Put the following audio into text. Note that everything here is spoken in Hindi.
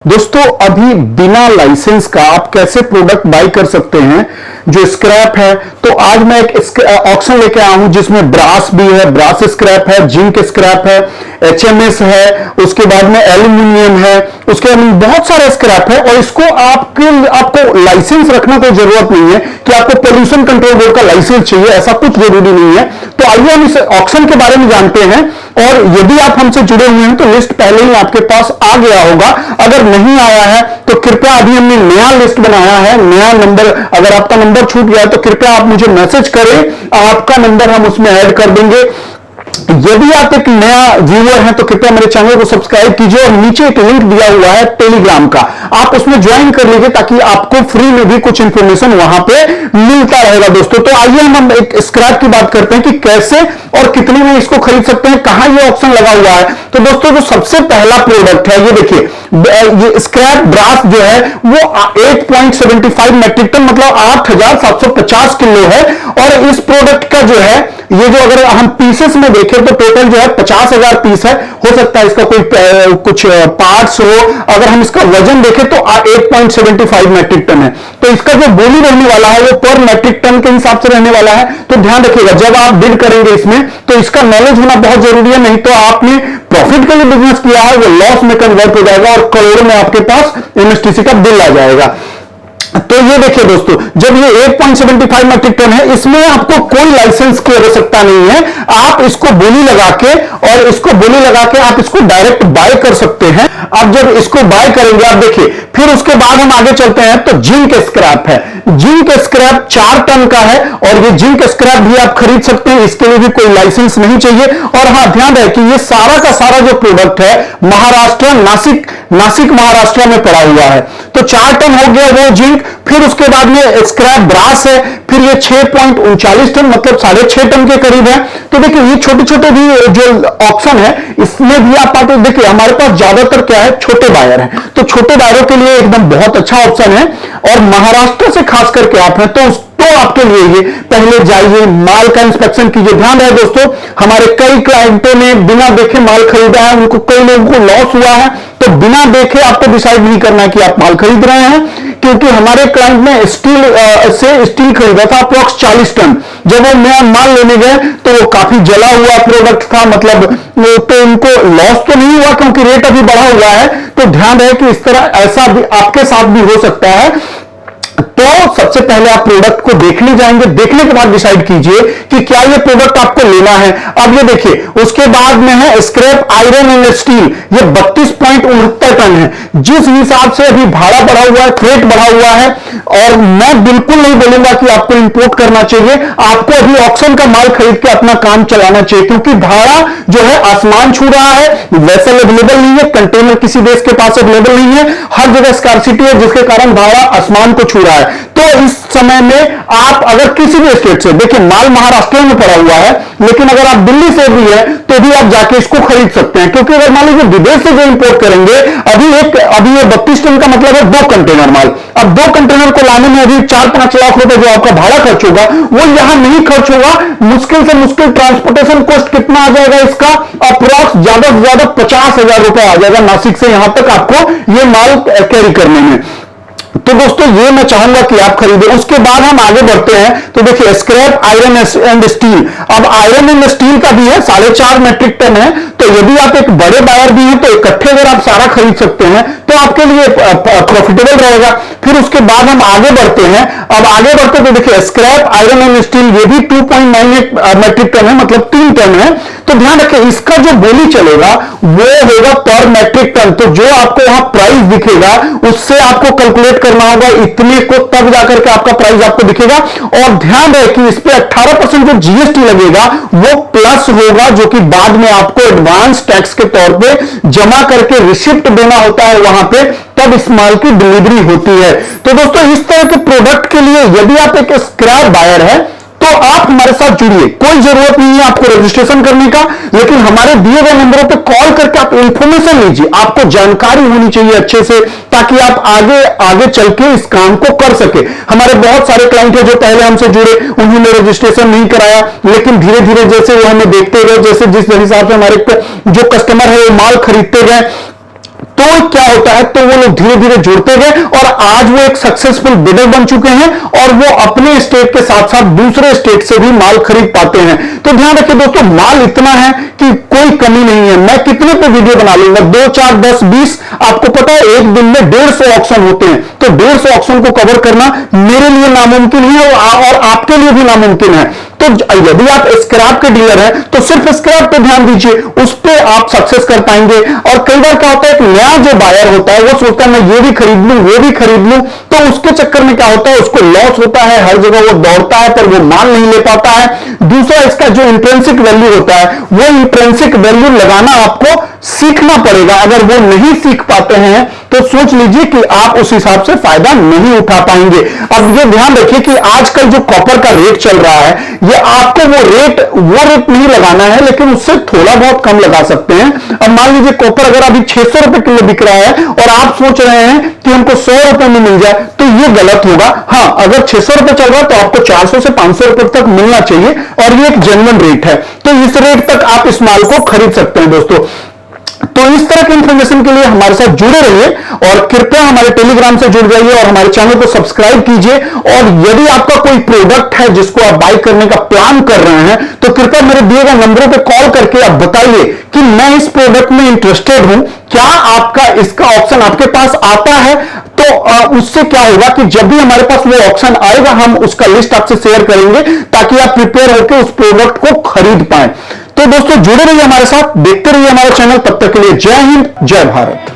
दोस्तों अभी बिना लाइसेंस का आप कैसे प्रोडक्ट बाय कर सकते हैं जो स्क्रैप है। तो आज मैं एक ऑक्शन लेके आया हूं जिसमें ब्रास भी है, ब्रास स्क्रैप है, जिंक स्क्रैप है, एचएमएस है, उसके बाद में एल्यूमिनियम है, उसके बाद में बहुत सारे स्क्रैप है। और इसको आपको लाइसेंस रखना कोई जरूरत नहीं है कि आपको पोल्यूशन कंट्रोल बोर्ड का लाइसेंस चाहिए, ऐसा कुछ जरूरी नहीं है। तो आइए हम इस ऑक्शन के बारे में जानते हैं। और यदि आप हमसे जुड़े हुए हैं तो लिस्ट पहले ही आपके पास आ गया होगा, अगर नहीं आया है तो कृपया अभी हमने नया लिस्ट बनाया है, नया नंबर, अगर आपका नंबर छूट गया है तो कृपया आप मुझे मैसेज करें, आपका नंबर हम उसमें ऐड कर देंगे। यदि आप एक नया व्यूअर हैं तो कृपया मेरे चैनल को सब्सक्राइब कीजिए और नीचे एक लिंक दिया हुआ है टेलीग्राम का, आप उसमें ज्वाइन कर लीजिए ताकि आपको फ्री में भी कुछ इंफॉर्मेशन वहां पे मिलता रहेगा। दोस्तों तो आइए हम एक स्क्रैप की बात करते हैं कि कैसे और कितने में इसको खरीद सकते हैं, कहां ये ऑप्शन लगा हुआ है। तो दोस्तों जो सबसे पहला प्रोडक्ट है ये देखिए, ये स्क्रैप ब्रास जो है वो 8.75 मैट्रिक टन मतलब 8750 किलो है। और इस प्रोडक्ट का जो है ये जो अगर हम पीसेस में देखें तो टोटल जो है 50,000 पीस है। हो सकता है इसका कोई कुछ पार्ट्स हो। अगर हम इसका वजन देखें तो 8.75 मैट्रिक टन है। तो इसका जो बोली रहने वाला है वो पर मैट्रिक टन के हिसाब से रहने वाला है। तो ध्यान रखिएगा जब आप बिड करेंगे इसमें तो इसका नॉलेज होना बहुत जरूरी है, नहीं तो आपने प्रॉफिट के लिए बिजनेस किया है वो लॉस में कन्वर्ट हो जाएगा और करोड़ों में आपके पास एमएसटीसी का बिल आ जाएगा। तो ये देखिए दोस्तों, जब ये 8.75 मैट्रिक टन है, इसमें आपको कोई लाइसेंस की आवश्यकता नहीं है। आप इसको बोली लगा के और इसको बोली लगा के आप इसको डायरेक्ट बाय कर सकते हैं। अब जब इसको बाय करेंगे आप देखिए, फिर उसके बाद हम आगे चलते हैं तो जिंक स्क्रैप है। जिंक स्क्रैप 4 टन का है और ये जिंक स्क्रैप भी आप खरीद सकते हैं, इसके लिए भी कोई लाइसेंस नहीं चाहिए। और हाँ, ध्यान रहे कि ये सारा का सारा जो प्रोडक्ट है महाराष्ट्र, नासिक महाराष्ट्र में पड़ा हुआ है। तो 4 टन हो गया वो जिंक। फिर उसके बाद में स्क्रैप ब्रास है, फिर ये 6.39 टन मतलब 6.5 टन के करीब है। तो देखिए ये छोटे छोटे भी जो ऑप्शन है इसमें भी आप पाते देखिए, हमारे पास ज्यादातर क्या है, छोटे बायर है। तो छोटे बायरों के लिए एकदम बहुत अच्छा ऑप्शन है। और महाराष्ट्र से खास करके आप हैं तो आपके लिए ये पहले जाइए, माल का इंस्पेक्शन कीजिए। ध्यान रहे दोस्तों, हमारे कई क्लाइंटों ने बिना देखे माल खरीदा है, उनको कई लोगों को लॉस हुआ है। तो बिना देखे आपको डिसाइड नहीं करना है कि आप माल खरीद रहे हैं, क्योंकि हमारे क्लाइंट ने स्टील खरीदा था अप्रॉक्स 40 टन। जब वो नया माल लेने गए तो वो काफी जला हुआ प्रोडक्ट था, मतलब तो उनको लॉस तो नहीं हुआ क्योंकि रेट अभी बढ़ा हुआ है। तो ध्यान रहे कि इस तरह ऐसा भी आपके साथ भी हो सकता है। तो सबसे पहले आप प्रोडक्ट को देखने जाएंगे, देखने के बाद डिसाइड कीजिए कि क्या ये प्रोडक्ट आपको लेना है। अब ये देखिए, उसके बाद में है स्क्रैप आयरन एंड स्टील, ये 32.69 टन है। जिस हिसाब से अभी भाड़ा बढ़ा हुआ है, फ्रेट बढ़ा हुआ है, और मैं बिल्कुल नहीं बोलूंगा कि आपको इंपोर्ट करना चाहिए। आपको अभी ऑक्शन का माल खरीद के अपना काम चलाना चाहिए, क्योंकि भाड़ा जो है आसमान छू रहा है। वेसल अवेलेबल नहीं है, कंटेनर किसी देश के पास अवेलेबल नहीं है, हर जगह स्कार्सिटी है, जिसके कारण भाड़ा आसमान को छू रहा है। तो इस समय में आप अगर किसी भी स्टेट से देखिए, माल महाराष्ट्र में पड़ा हुआ है, लेकिन अगर आप दिल्ली से भी है तो भी आप जाके इसको खरीद सकते हैं। क्योंकि अगर मान लीजिए विदेश से जो इंपोर्ट करेंगे, अभी ये 32 टन का मतलब है 2 कंटेनर माल। अब 2 कंटेनर को लाने में अभी 4-5 लाख रुपए जो आपका भाड़ा खर्च होगा वो यहां नहीं खर्च होगा। मुश्किल से मुश्किल ट्रांसपोर्टेशन कॉस्ट कितना आ जाएगा इसका, अप्रॉक्स ज्यादा से ज्यादा 50,000 रुपए आ जाएगा नासिक से यहां तक आपको ये माल कैरी करने में। तो दोस्तों ये मैं चाहूंगा कि आप खरीदें। उसके बाद हम आगे बढ़ते हैं तो देखिए स्क्रैप आयरन एंड स्टील। अब आयरन एंड स्टील का भी है 4.5 मैट्रिक टन है। तो यदि आप एक बड़े बायर भी हैं तो इकट्ठे अगर आप सारा खरीद सकते हैं तो आपके लिए प्रॉफिटेबल रहेगा। फिर उसके बाद हम आगे बढ़ते हैं। अब आगे बढ़ते तो देखिए स्क्रैप आयरन एंड स्टील ये भी 2.98 मैट्रिक टन है, मतलब 3 टन है। तो ध्यान रखें इसका जो बोली चलेगा वो होगा पर मैट्रिक टन। तो जो आपको वहां प्राइस दिखेगा उससे आपको कैलकुलेट करना होगा इतने को, तब जाकर के आपका प्राइस आपको दिखेगा। और ध्यान रहे कि इस पे 18% जो जीएसटी लगेगा वो प्लस होगा, जो कि बाद में आपको एडवांस टैक्स के तौर पे जमा करके रिसिप्ट देना होता है वहां पे, तब इस माल की डिलीवरी होती है। तो दोस्तों इस तरह के प्रोडक्ट के लिए यदि आप एक स्क्रैप बायर है तो आप हमारे साथ जुड़िए। कोई जरूरत नहीं है आपको रजिस्ट्रेशन करने का, लेकिन हमारे दिए गए नंबरों पे कॉल करके आप इंफॉर्मेशन लीजिए। आपको जानकारी होनी चाहिए अच्छे से, ताकि आप आगे चल के इस काम को कर सके। हमारे बहुत सारे क्लाइंट हैं जो पहले हमसे जुड़े, उन्होंने रजिस्ट्रेशन नहीं कराया, लेकिन धीरे धीरे जैसे वो हमें देखते गए, जैसे जिस हिसाब से हमारे जो कस्टमर है वो माल खरीदते गए, तो क्या होता है, तो वो लोग धीरे धीरे जुड़ते गए और आज वो एक सक्सेसफुल बिडर बन चुके हैं और वो अपने स्टेट के साथ साथ दूसरे स्टेट से भी माल खरीद पाते हैं। तो ध्यान रखिए दोस्तों, माल इतना है कि कोई कमी नहीं है। मैं कितने पे वीडियो बना लूंगा, 2, 4, 10, 20, आपको पता है एक दिन में 150 ऑक्शन होते हैं। तो 150 ऑक्शन को कवर करना मेरे लिए नामुमकिन है और आपके लिए भी नामुमकिन है। तो यदि आप स्क्रैप के डीलर हैं तो सिर्फ स्क्रैप पे ध्यान दीजिए, उस पे आप सक्सेस कर पाएंगे। और कई बार क्या होता है, एक नया जो बायर होता है वो सोचता है मैं ये भी खरीद लूं वो भी खरीद लूं, तो उसके चक्कर में क्या होता है, उसको लॉस होता है, हर जगह वो दौड़ता है पर वो माल नहीं ले पाता है। दूसरा, इसका जो इंट्रिंसिक वैल्यू होता है वो इंट्रिंसिक वैल्यू लगाना आपको सीखना पड़ेगा। अगर वो नहीं सीख पाते हैं तो सोच लीजिए कि आप उस हिसाब से फायदा नहीं उठा पाएंगे। अब ये ध्यान रखिए कि आजकल जो कॉपर का रेट चल रहा है, ये आपको वो रेट नहीं लगाना है, लेकिन उससे थोड़ा बहुत कम लगा सकते हैं। अब मान लीजिए कॉपर अगर अभी 600 रुपए किलो बिक रहा है और आप सोच रहे हैं कि हमको 100 रुपए में मिल जाए, तो ये गलत होगा। हाँ, अगर 600 रुपए चल रहा है तो आपको 400 से 500 रुपए तक मिलना चाहिए और ये एक जेन्युइन रेट है। तो इस रेट तक आप इस माल को खरीद सकते हैं दोस्तों। तो इस तरह की इंफॉर्मेशन के लिए हमारे साथ जुड़े रहिए और कृपया हमारे टेलीग्राम से जुड़ जाइए और हमारे चैनल को सब्सक्राइब कीजिए। और यदि आपका कोई प्रोडक्ट है जिसको आप बाय करने का प्लान कर रहे हैं, तो कृपया मेरे दिए गए नंबरों पे कॉल करके आप बताइए कि मैं इस प्रोडक्ट में इंटरेस्टेड हूं, क्या आपका इसका ऑप्शन आपके पास आता है। तो उससे क्या होगा कि जब भी हमारे पास वो ऑप्शन आएगा, हम उसका लिस्ट आपसे शेयर करेंगे ताकि आप प्रिपेयर होकर उस प्रोडक्ट को खरीद पाएं। तो दोस्तों जुड़े रहिए हमारे साथ, देखते रहिए हमारा चैनल। तब तक के लिए जय हिंद, जय भारत।